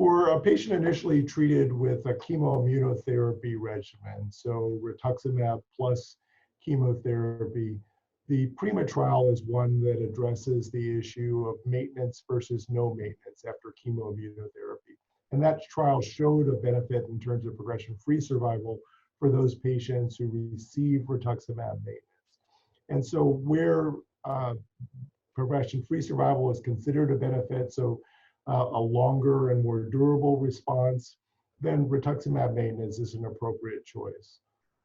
For a patient initially treated with a chemoimmunotherapy regimen, so rituximab plus chemotherapy, the PRIMA trial is one that addresses the issue of maintenance versus no maintenance after chemoimmunotherapy. And that trial showed a benefit in terms of progression-free survival for those patients who receive rituximab maintenance. And so where progression-free survival is considered a benefit, so a longer and more durable response, then rituximab maintenance is an appropriate choice.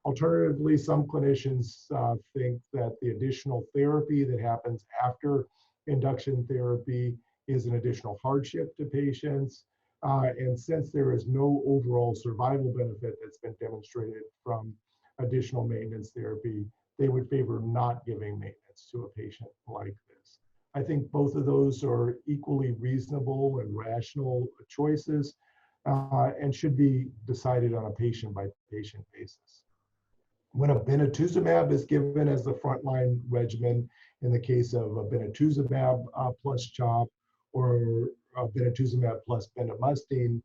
Alternatively, some clinicians think that the additional therapy that happens after induction therapy is an additional hardship to patients. And since there is no overall survival benefit that's been demonstrated from additional maintenance therapy, they would favor not giving maintenance to a patient like this. I think both of those are equally reasonable and rational choices and should be decided on a patient-by-patient basis. When obinutuzumab is given as the frontline regimen, in the case of obinutuzumab plus CHOP or obinutuzumab plus bendamustine,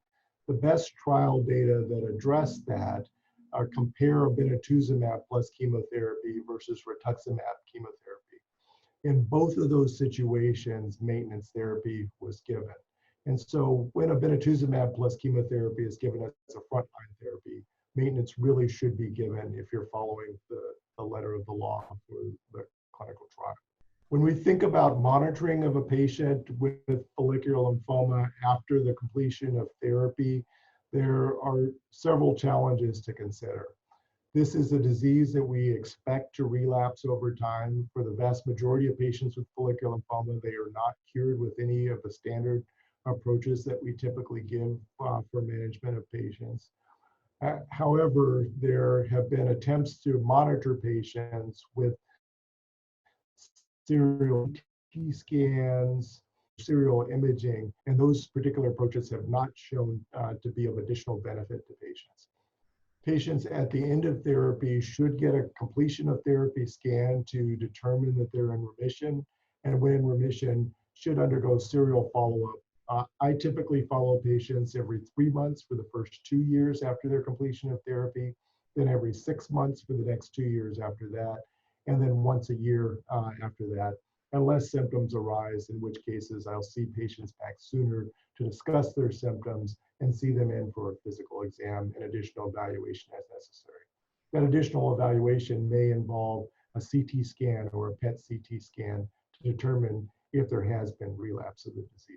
the best trial data that address that are compare obinutuzumab plus chemotherapy versus rituximab chemotherapy. In both of those situations, maintenance therapy was given. And so when obinutuzumab plus chemotherapy is given as a frontline therapy, maintenance really should be given if you're following the letter of the law for the clinical trial. When we think about monitoring of a patient with follicular lymphoma after the completion of therapy, there are several challenges to consider. This is a disease that we expect to relapse over time. For the vast majority of patients with follicular lymphoma, they are not cured with any of the standard approaches that we typically give for management of patients. However, there have been attempts to monitor patients with serial T scans, serial imaging, and those particular approaches have not shown to be of additional benefit to patients. Patients at the end of therapy should get a completion of therapy scan to determine that they're in remission, and when in remission, should undergo serial follow-up. I typically follow patients every 3 months for the first 2 years after their completion of therapy, then every 6 months for the next 2 years after that, and then once a year after that, unless symptoms arise, in which cases I'll see patients back sooner to discuss their symptoms and see them in for a physical exam and additional evaluation as necessary. That additional evaluation may involve a CT scan or a PET CT scan to determine if there has been relapse of the disease.